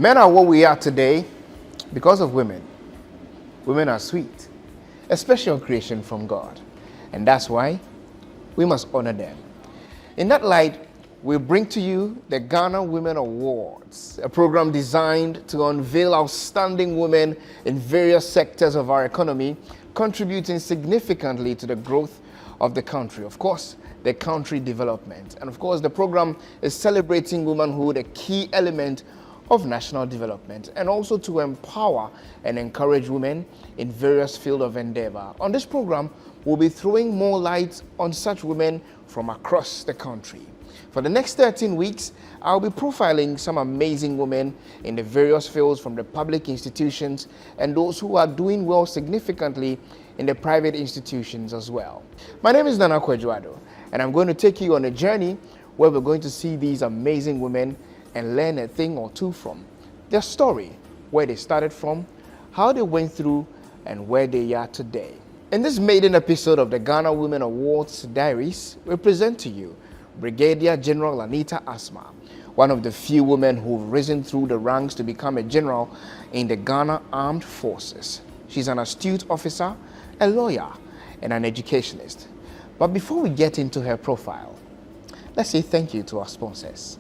Men are what we are today because of women. Women are sweet, a special creation from God, and that's why we must honor them. In that light, we bring to you the Ghana Women Awards, a program designed to unveil outstanding women in various sectors of our economy, contributing significantly to the growth of the country. Of course, the country development. And of course, the program is celebrating womanhood, a key element of national development, and also to empower and encourage women in various fields of endeavor. On this program, we'll be throwing more light on such women from across the country. For the next 13 weeks, I'll be profiling some amazing women in the various fields from the public institutions and those who are doing well significantly in the private institutions as well. My name is Nana Kwejuado, and I'm going to take you on a journey where we're going to see these amazing women and learn a thing or two from their story, where they started from, how they went through, and where they are today. In this maiden episode of the Ghana Women Awards Diaries, we present to you Brigadier General Anita Asmah, one of the few women who've risen through the ranks to become a general in the Ghana Armed Forces. She's an astute officer, a lawyer, and an educationist. But before we get into her profile, let's say thank you to our sponsors.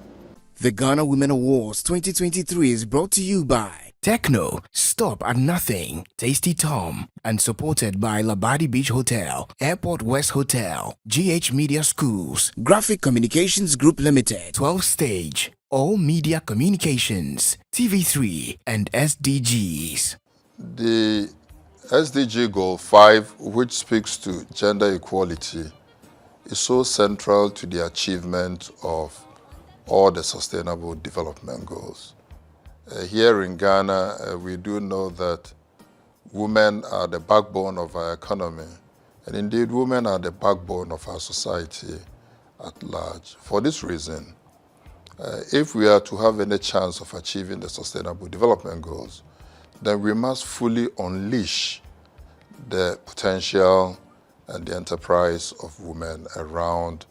The Ghana Women Awards 2023 is brought to you by Techno, Stop at Nothing, Tasty Tom, and supported by Labadi Beach Hotel, Airport West Hotel, GH Media Schools, Graphic Communications Group Limited, 12 Stage, All Media Communications, TV3, and SDGs. The SDG Goal 5, which speaks to gender equality, is so central to the achievement of all the Sustainable Development Goals. Here in Ghana, we do know that women are the backbone of our economy, and indeed women are the backbone of our society at large. For this reason, if we are to have any chance of achieving the Sustainable Development Goals, then we must fully unleash the potential and the enterprise of women around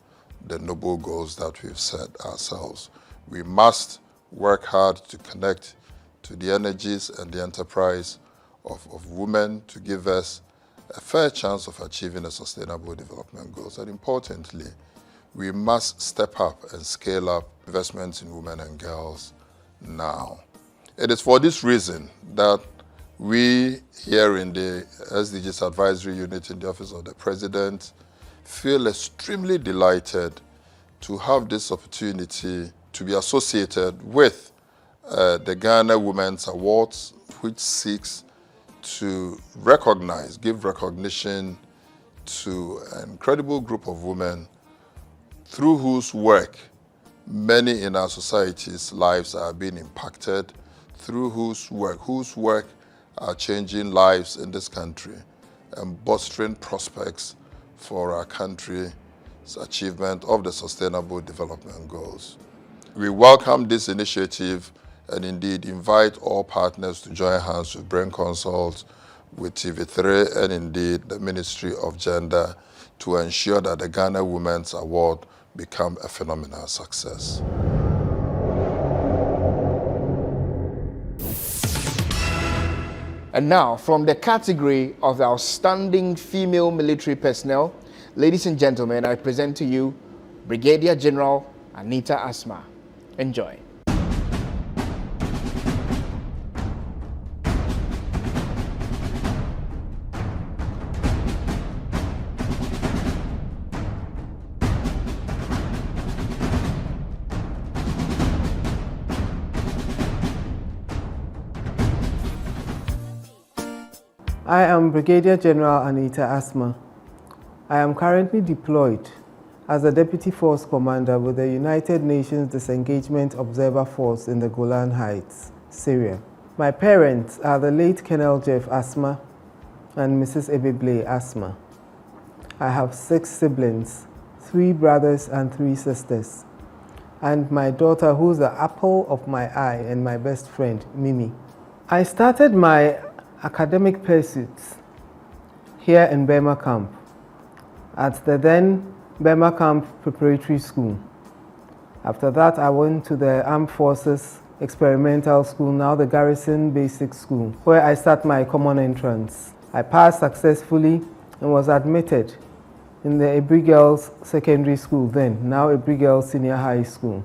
the noble goals that we've set ourselves. We must work hard to connect to the energies and the enterprise of women to give us a fair chance of achieving the Sustainable Development Goals. And importantly, we must step up and scale up investments in women and girls now. It is for this reason that we here in the SDGs Advisory Unit in the Office of the President feel extremely delighted to have this opportunity to be associated with the Ghana Women's Awards, which seeks to recognize, give recognition to an incredible group of women through whose work many in our society's lives are being impacted, through whose work are changing lives in this country and bolstering prospects for our country's achievement of the Sustainable Development Goals. We welcome this initiative and indeed invite all partners to join hands with Brain Consult, with TV3, and indeed the Ministry of Gender to ensure that the Ghana Women's Award become a phenomenal success. And now, from the category of outstanding female military personnel, ladies and gentlemen, I present to you Brigadier General Anita Asmah. Enjoy. I am Brigadier General Anita Asmah. I am currently deployed as a Deputy Force Commander with the United Nations Disengagement Observer Force in the Golan Heights, Syria. My parents are the late Colonel Jeff Asmah and Mrs. Ebeble Asmah. I have 6 siblings, 3 brothers and 3 sisters, and my daughter, who's the apple of my eye and my best friend, Mimi. I started my academic pursuits here in Burma Camp at the then Burma Camp Preparatory School. After that, I went to the Armed Forces Experimental School, now the Garrison Basic School, where I start my common entrance. I passed successfully and was admitted in the Ebri Girls Secondary School then, now Ebri Girls Senior High School,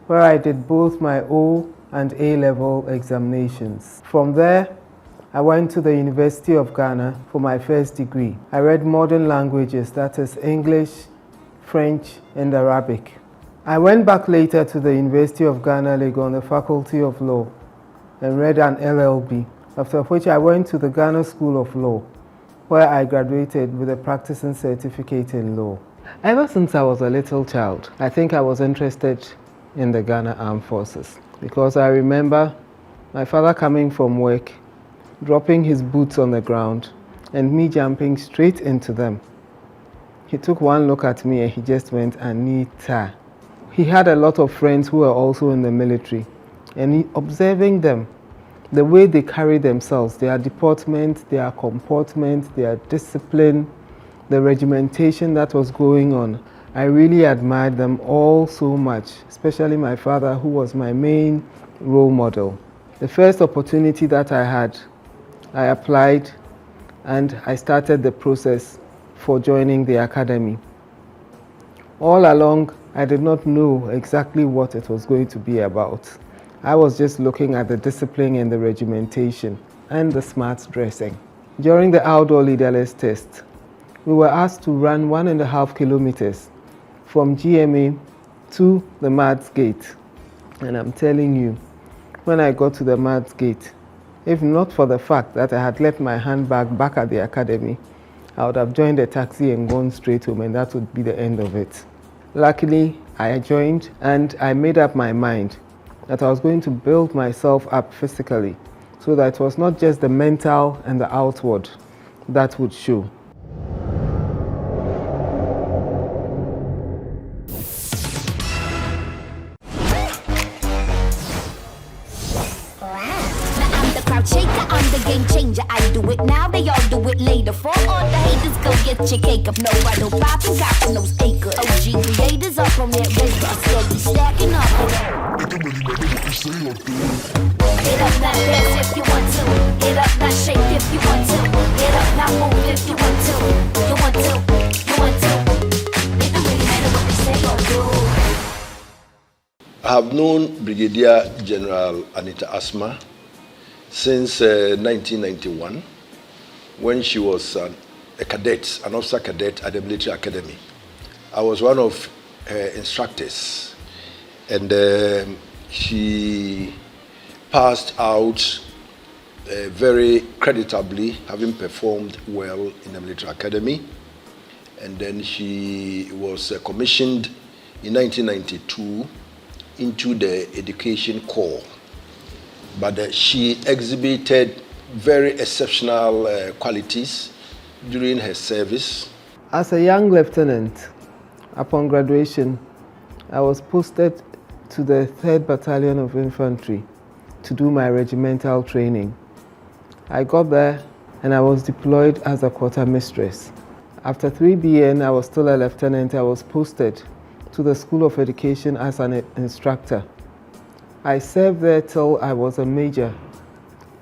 where I did both my O and A-level examinations. From there, I went to the University of Ghana for my first degree. I read modern languages, that is English, French, and Arabic. I went back later to the University of Ghana, Legon, the Faculty of Law, and read an LLB, after which I went to the Ghana School of Law, where I graduated with a practicing certificate in law. Ever since I was a little child, I think I was interested in the Ghana Armed Forces, because I remember my father coming from work, dropping his boots on the ground, and me jumping straight into them. He took one look at me and he just went, "Anita." He had a lot of friends who were also in the military, and observing them, the way they carry themselves, their deportment, their comportment, their discipline, the regimentation that was going on, I really admired them all so much, especially my father, who was my main role model. The first opportunity that I had, I applied and I started the process for joining the academy. All along, I did not know exactly what it was going to be about. I was just looking at the discipline and the regimentation and the smart dressing. During the outdoor leaderless test, we were asked to run 1.5 kilometers from GMA to the Mads Gate. And I'm telling you, when I got to the Mads Gate, if not for the fact that I had left my handbag back at the academy, I would have joined a taxi and gone straight home, and that would be the end of it. Luckily, I joined and I made up my mind that I was going to build myself up physically, so that it was not just the mental and the outward that would show. Game changer, I do it now, they all do it later. For all the haters, go get your cake up. No, I don't pop and cop in those acres. OG creators up on that paper, steady stacking up. Get up, not dance if you want to. Get up, not shake if you want to. Get up, not move if you want to. You want to, you want to. It don't really matter what they say or do. I have known Brigadier General Anita Asmah since 1991, when she was a cadet, an officer cadet at the military academy. I was one of her instructors, and she passed out very creditably, having performed well in the military academy. And then she was commissioned in 1992 into the Education Corps. But she exhibited very exceptional qualities during her service. As a young lieutenant, upon graduation, I was posted to the 3rd Battalion of Infantry to do my regimental training. I got there and I was deployed as a quartermistress. After 3BN, I was still a lieutenant. I was posted to the School of Education as an instructor. I served there till I was a major,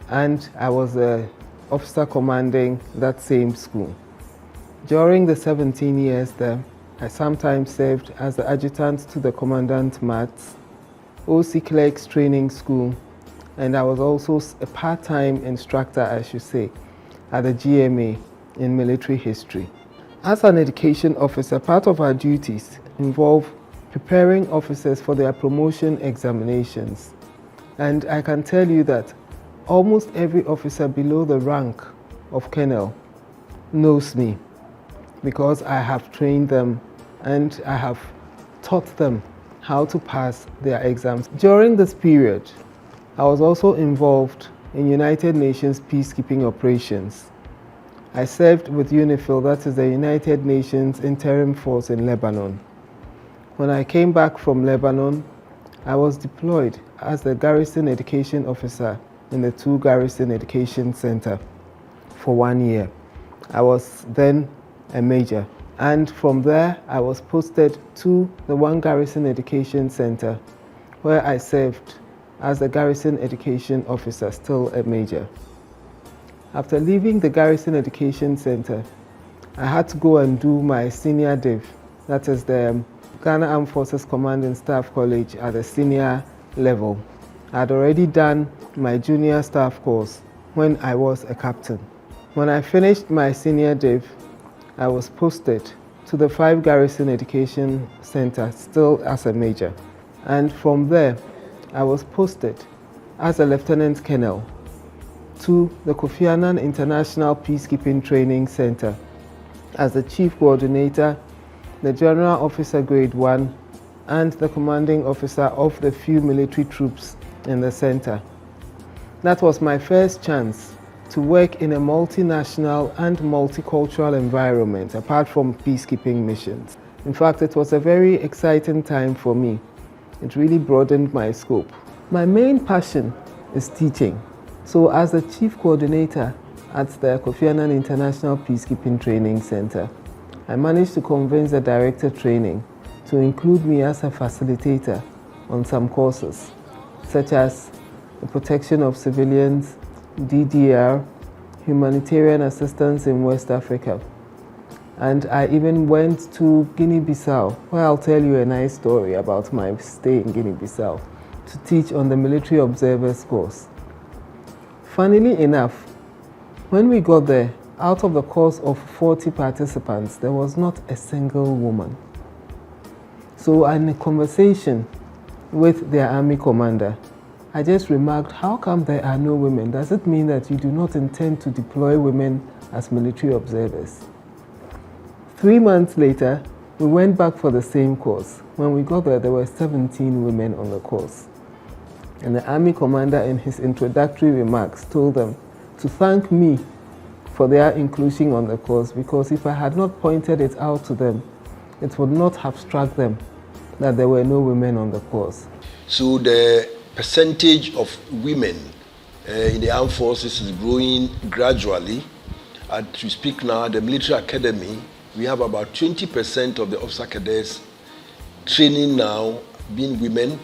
and I was an officer commanding that same school. During the 17 years there, I sometimes served as the adjutant to the Commandant Mats, OC Clerks Training School, and I was also a part-time instructor, I should say, at the GMA in military history. As an education officer, part of our duties involve preparing officers for their promotion examinations. And I can tell you that almost every officer below the rank of colonel knows me, because I have trained them and I have taught them how to pass their exams. During this period, I was also involved in United Nations peacekeeping operations. I served with UNIFIL, that is the United Nations Interim Force in Lebanon. When I came back from Lebanon, I was deployed as the Garrison Education Officer in the 2 Garrison Education Center for 1 year. I was then a major, and from there I was posted to the 1 Garrison Education Center, where I served as the Garrison Education Officer, still a major. After leaving the Garrison Education Center, I had to go and do my senior div, that is the Ghana Armed Forces Command and Staff College at the senior level. I had already done my junior staff course when I was a captain. When I finished my senior div, I was posted to the 5 Garrison Education Center, still as a major. And from there, I was posted as a Lieutenant Colonel to the Kofi Annan International Peacekeeping Training Center as the Chief Coordinator, the General Officer Grade 1, and the Commanding Officer of the few military troops in the center. That was my first chance to work in a multinational and multicultural environment apart from peacekeeping missions. In fact, it was a very exciting time for me. It really broadened my scope. My main passion is teaching. So as the Chief Coordinator at the Kofi Annan International Peacekeeping Training Center, I managed to convince the Director Training to include me as a facilitator on some courses, such as the protection of civilians, DDR, humanitarian assistance in West Africa. And I even went to Guinea-Bissau, where I'll tell you a nice story about my stay in Guinea-Bissau, to teach on the Military Observers course. Funnily enough, when we got there, out of the course of 40 participants, there was not a single woman. So in a conversation with their army commander, I just remarked, how come there are no women? Does it mean that you do not intend to deploy women as military observers? 3 months later, we went back for the same course. When we got there, there were 17 women on the course. And the army commander in his introductory remarks told them to thank me for their inclusion on the course, because if I had not pointed it out to them, it would not have struck them that there were no women on the course. So the percentage of women in the armed forces is growing gradually. As we speak now, the military academy, we have about 20% of the officer cadets training now being women.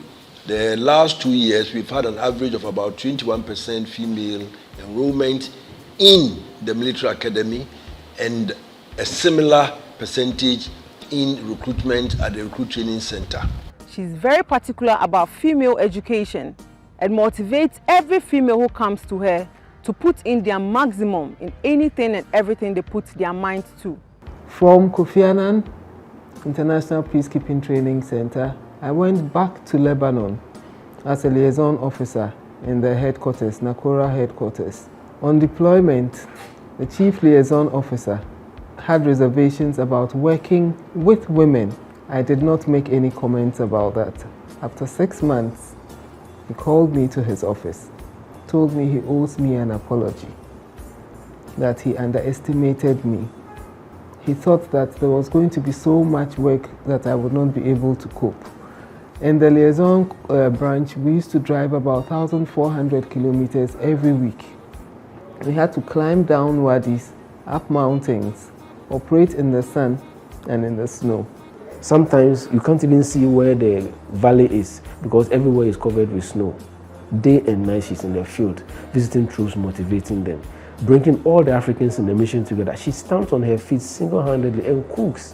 The last 2 years, we've had an average of about 21% female enrollment in the military academy and a similar percentage in recruitment at the recruit training center. She's very particular about female education and motivates every female who comes to her to put in their maximum in anything and everything they put their mind to. From Kofi Annan International Peacekeeping Training Center, I went back to Lebanon as a liaison officer in the headquarters, Nakora headquarters. On deployment, the chief liaison officer had reservations about working with women. I did not make any comments about that. After 6 months, he called me to his office, told me he owes me an apology, that he underestimated me. He thought that there was going to be so much work that I would not be able to cope. In the liaison branch, we used to drive about 1,400 kilometers every week. We had to climb down wadis, up mountains, operate in the sun and in the snow. Sometimes you can't even see where the valley is because everywhere is covered with snow. Day and night she's in the field, visiting troops, motivating them, bringing all the Africans in the mission together. She stands on her feet single-handedly and cooks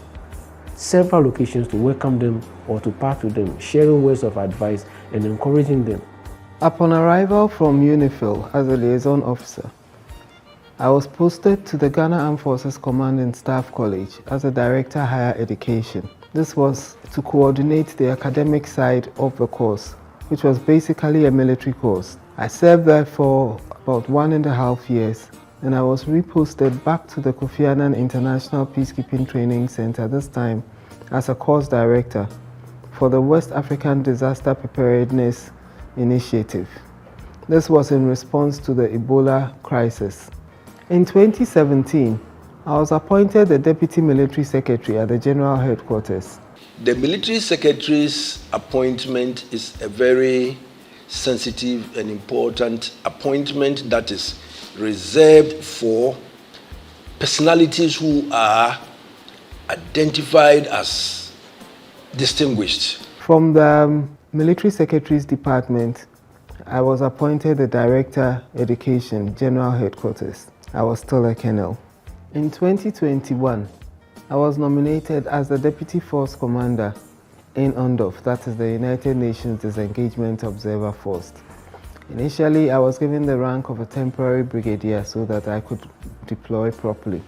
several locations to welcome them or to part with them, sharing words of advice and encouraging them. Upon arrival from UNIFIL as a liaison officer, I was posted to the Ghana Armed Forces Command and Staff College as a Director Higher Education. This was to coordinate the academic side of the course, which was basically a military course. I served there for about 1.5 years, and I was reposted back to the Kofi Annan International Peacekeeping Training Center, this time as a course director for the West African Disaster Preparedness Initiative. This was in response to the Ebola crisis. In 2017, I was appointed the Deputy Military Secretary at the General Headquarters. The military secretary's appointment is a very sensitive and important appointment that is reserved for personalities who are identified as distinguished. From the Military Secretary's Department, I was appointed the Director, Education, General Headquarters. I was still a colonel. In 2021, I was nominated as the Deputy Force Commander in UNDOF, that is the United Nations Disengagement Observer Force. Initially, I was given the rank of a temporary brigadier so that I could deploy properly.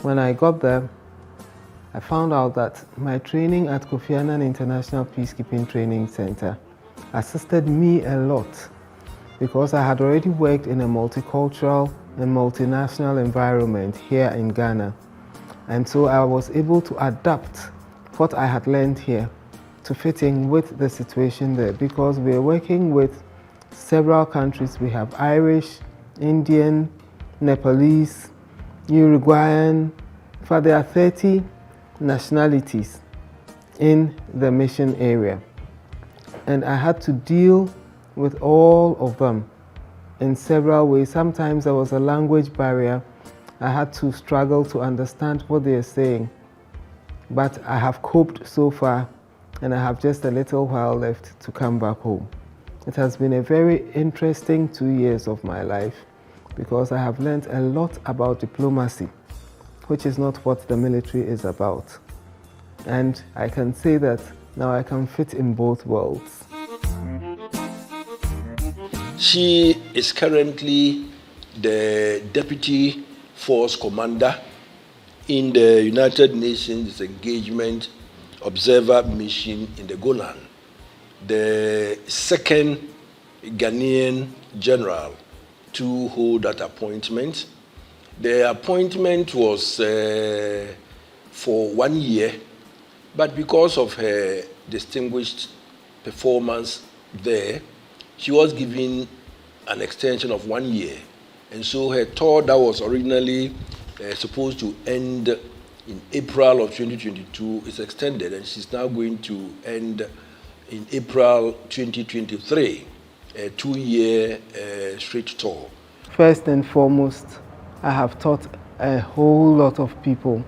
When I got there, I found out that my training at Kofi Annan International Peacekeeping Training Center assisted me a lot because I had already worked in a multicultural and multinational environment here in Ghana. And so I was able to adapt what I had learned here to fit in with the situation there, because we are working with several countries. We have Irish, Indian, Nepalese, Uruguayan. In fact, there are 30 nationalities in the mission area. And I had to deal with all of them in several ways. Sometimes there was a language barrier. I had to struggle to understand what they are saying. But I have coped so far, and I have just a little while left to come back home. It has been a very interesting 2 years of my life because I have learned a lot about diplomacy, which is not what the military is about. And I can say that now I can fit in both worlds. She is currently the Deputy Force Commander in the United Nations Disengagement Observer Mission in the Golan, the second Ghanaian general to hold that appointment. The appointment was for 1 year, but because of her distinguished performance there, she was given an extension of 1 year. And so her tour that was originally supposed to end in April of 2022 is extended, and she's now going to end in April 2023, a 2-year straight tour. First and foremost, I have taught a whole lot of people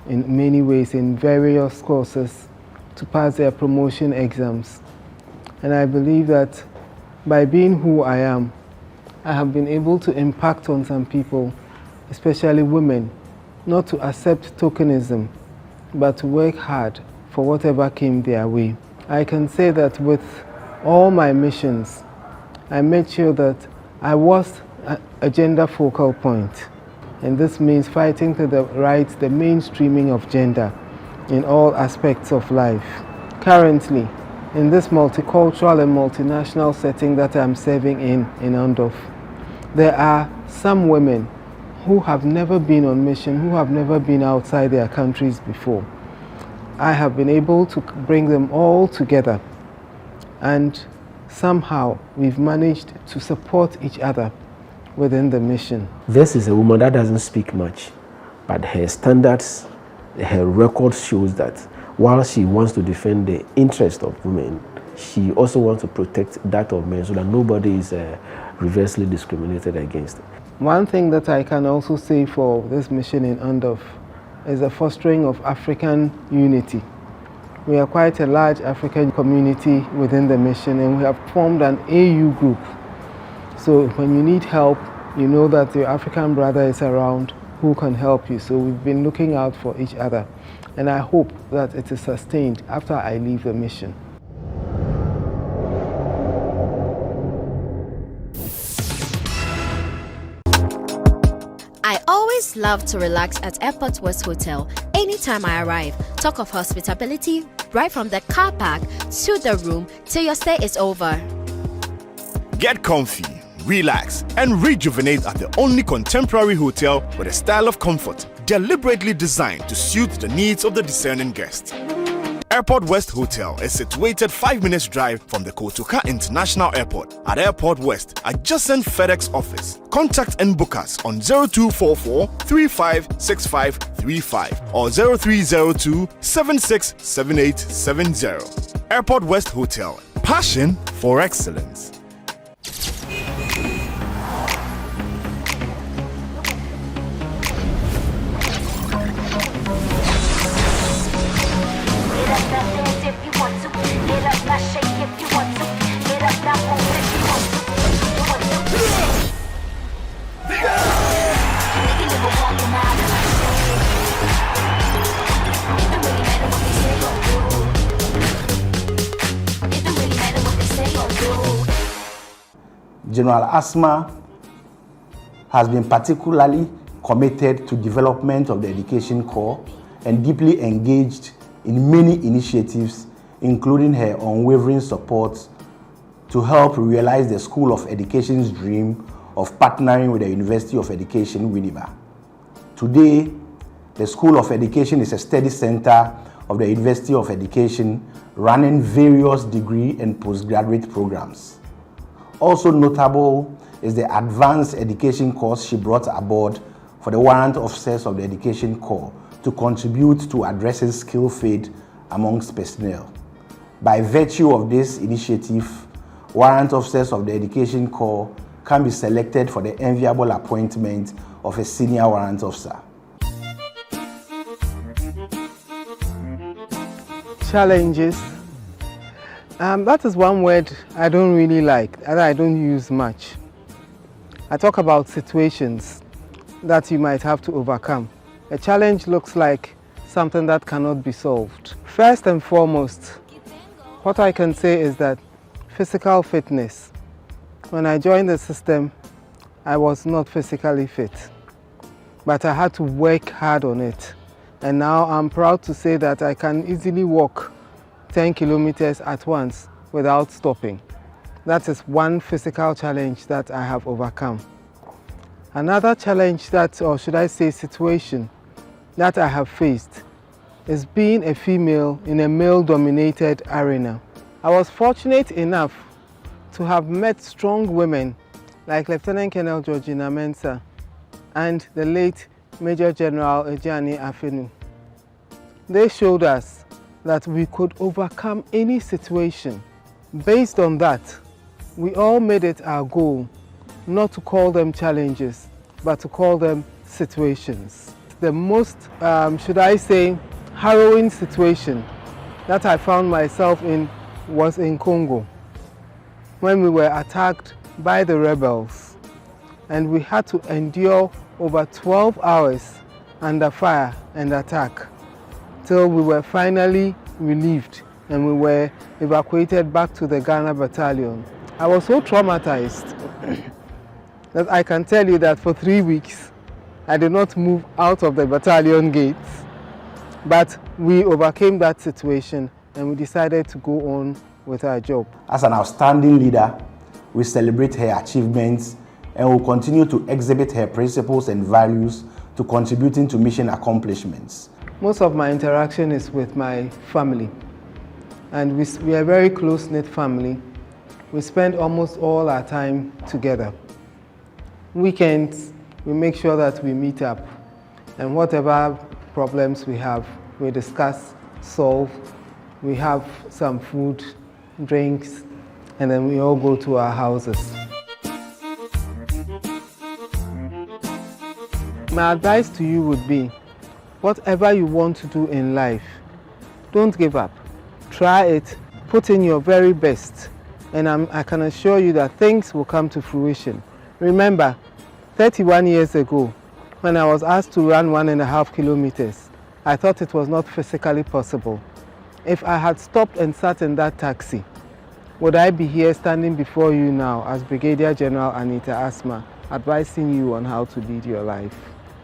in many ways in various courses to pass their promotion exams. And I believe that by being who I am, I have been able to impact on some people, especially women, not to accept tokenism, but to work hard for whatever came their way. I can say that with all my missions, I made sure that I was a gender focal point. And this means fighting to the right, the mainstreaming of gender in all aspects of life. Currently, in this multicultural and multinational setting that I'm serving in UNDOF, there are some women who have never been on mission, who have never been outside their countries before. I have been able to bring them all together, and somehow we've managed to support each other within the mission. This is a woman that doesn't speak much, but her standards, her record shows that while she wants to defend the interest of women, she also wants to protect that of men so that nobody is reversely discriminated against. One thing that I can also say for this mission in UNDOF is the fostering of African unity. We are quite a large African community within the mission, and we have formed an AU group. So when you need help, you know that your African brother is around who can help you. So we've been looking out for each other, and I hope that it is sustained after I leave the mission. I always love to relax at Airport West Hotel anytime I arrive. Talk of hospitality, right from the car park to the room till your stay is over. Get comfy, relax, and rejuvenate at the only contemporary hotel with a style of comfort deliberately designed to suit the needs of the discerning guest. Airport West Hotel is situated 5 minutes drive from the Kotoka International Airport at Airport West, adjacent FedEx office. Contact and book us on 0244 356535 or 0302 767870. Airport West Hotel, passion for excellence. Get up, now dance if you want to. Get up, now shake if you want to. Get up, now move if you General Asmah has been particularly committed to development of the Education Corps and deeply engaged in many initiatives, including her unwavering support to help realize the School of Education's dream of partnering with the University of Education, Winneba. Today, the School of Education is a study center of the University of Education, running various degree and postgraduate programs. Also notable is the advanced education course she brought aboard for the warrant officers of the Education Corps to contribute to addressing skill fade amongst personnel. By virtue of this initiative, warrant officers of the Education Corps can be selected for the enviable appointment of a senior warrant officer. Challenges. That is one word I don't really like, and I don't use much. I talk about situations that you might have to overcome. A challenge looks like something that cannot be solved. First and foremost, what I can say is that physical fitness. When I joined the system, I was not physically fit, but I had to work hard on it. And now I'm proud to say that I can easily walk 10 kilometers at once without stopping. That is one physical challenge that I have overcome. Another challenge that, or should I say situation, that I have faced is being a female in a male-dominated arena. I was fortunate enough to have met strong women like Lieutenant Colonel Georgina Mensah and the late Major General Ejani Afenu. They showed us that we could overcome any situation. Based on that, we all made it our goal not to call them challenges, but to call them situations. The most, should I say, harrowing situation that I found myself in was in Congo, when we were attacked by the rebels, and we had to endure over 12 hours under fire and attack till we were finally relieved and we were evacuated back to the Ghana battalion. I was so traumatized that I can tell you that for 3 weeks I did not move out of the battalion gates. But we overcame that situation and we decided to go on with our job. As an outstanding leader, we celebrate her achievements and will continue to exhibit her principles and values to contributing to mission accomplishments. Most of my interaction is with my family, and we are a very close-knit family. We spend almost all our time together. Weekends, we make sure that we meet up, and whatever problems we have, we discuss, solve. We have some food, drinks, and then we all go to our houses. My advice to you would be, whatever you want to do in life, don't give up. Try it, put in your very best, and I can assure you that things will come to fruition. Remember, 31 years ago, when I was asked to run 1.5 kilometers, I thought it was not physically possible. If I had stopped and sat in that taxi, would I be here standing before you now as Brigadier General Anita Asmah, advising you on how to lead your life?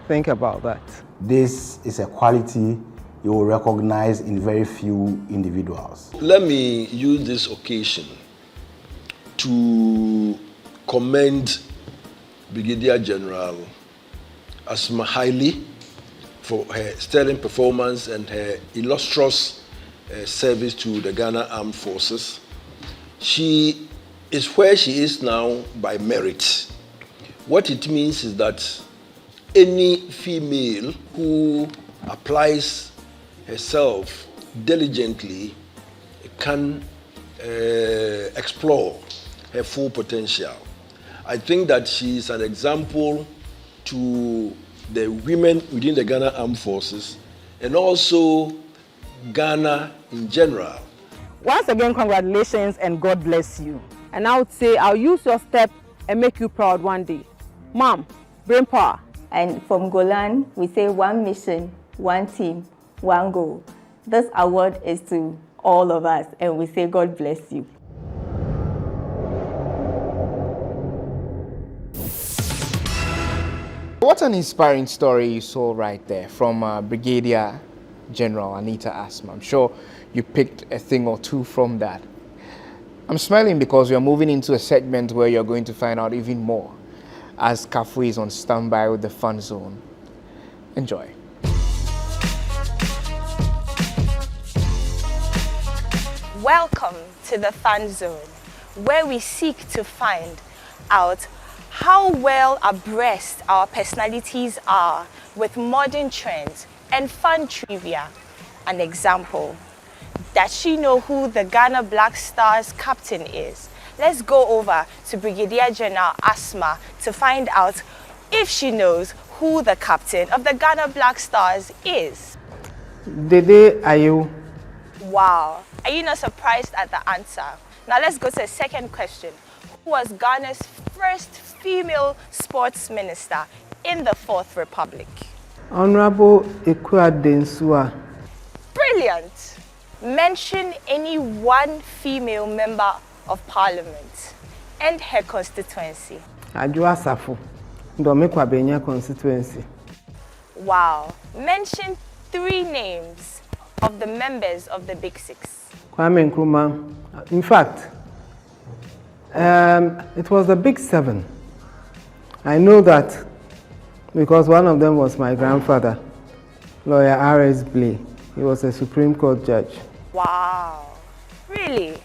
Think about that. This is a quality you will recognize in very few individuals. Let me use this occasion to commend Brigadier General Asmah highly for her sterling performance and her illustrious service to the Ghana Armed Forces. She is where she is now by merit. What it means is that any female who applies herself diligently can explore her full potential. I think that she is an example to the women within the Ghana Armed Forces and also Ghana in general. Once again, congratulations and God bless you. And I would say I'll use your step and make you proud one day. Mom, brain power. And from Golan, we say one mission, one team, one goal. This award is to all of us, and we say God bless you. What an inspiring story you saw right there from Brigadier General Anita Asmah. I'm sure you picked a thing or two from that. I'm smiling because we are moving into a segment where you're going to find out even more as Kofi is on standby with the Fun Zone. Enjoy. Welcome to the Fun Zone, where we seek to find out how well abreast our personalities are with modern trends and fun trivia. An example, does she know who the Ghana Black Stars captain is? Let's go over to Brigadier General Asmah to find out if she knows who the captain of the Ghana Black Stars is. Dede Ayew. Wow, are you not surprised at the answer? Now let's go to the second question. Who was Ghana's first female sports minister in the Fourth Republic? Honorable Ikua Densua. Brilliant! Mention any one female member of parliament and her constituency. Adwoa Safo. Ndomekwa Benya constituency. Wow. Mention 3 names of the members of the Big Six. Kwame Nkrumah. In fact, it was the Big 7. I know that because one of them was my grandfather, Lawyer R.S. Blay. He was a Supreme Court judge. Wow. Really?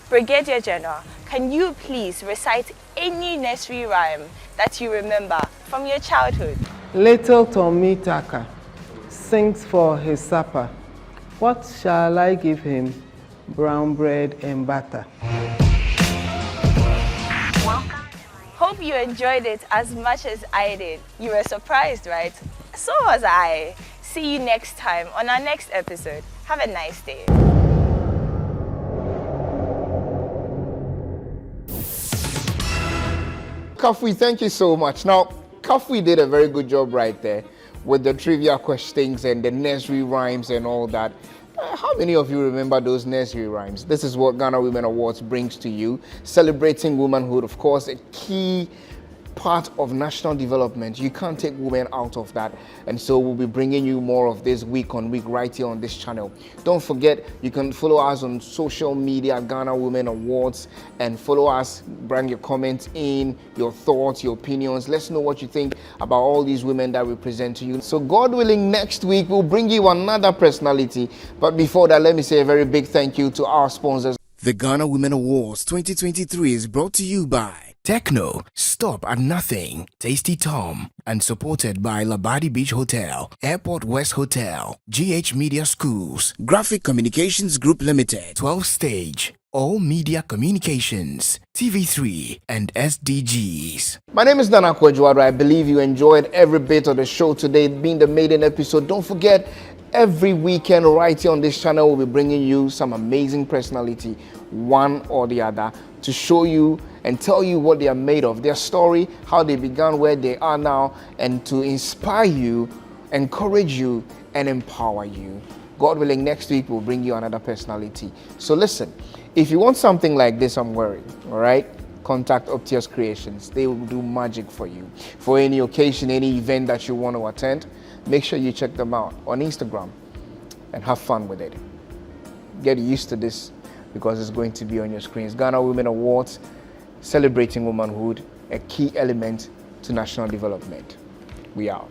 Brigadier General, can you please recite any nursery rhyme that you remember from your childhood? Little Tommy Tucker sings for his supper. What shall I give him? Brown bread and butter. Hope you enjoyed it as much as I did. You were surprised, right? So was I. See you next time on our next episode. Have a nice day. Kofi, thank you so much. Now, Kofi did a very good job right there with the trivia questions and the nursery rhymes and all that. How many of you remember those nursery rhymes? This is what Ghana Women Awards brings to you. Celebrating womanhood, of course, a key part of national development. You can't take women out of that. And so we'll be bringing you more of this week on week right here on this channel. Don't forget, you can follow us on social media, Ghana Women Awards, and follow us. Bring your comments in, your thoughts, your opinions. Let's know what you think about all these women that we present to you. So God willing, next week we'll bring you another personality. But before that, let me say a very big thank you to our sponsors. The Ghana Women Awards 2023 is brought to you by Techno, Stop at Nothing, Tasty Tom, and supported by Labadi Beach Hotel, Airport West Hotel, GH Media Schools, Graphic Communications Group Limited, 12 Stage, All Media Communications, TV3, and SDGs. My name is Nana Kwejuado. I believe you enjoyed every bit of the show today, being the maiden episode. Don't forget, every weekend right here on this channel, we'll be bringing you some amazing personality, one or the other, to show you and tell you what they are made of, their story, how they began, where they are now, and to inspire you, encourage you, and empower you. God willing, next week we'll bring you another personality. So listen, if you want something like this, I'm worried, all right? Contact Optius Creations. They will do magic for you. For any occasion, any event that you want to attend, make sure you check them out on Instagram and have fun with it. Get used to this because it's going to be on your screens. Ghana Women Awards, celebrating womanhood, a key element to national development. We out.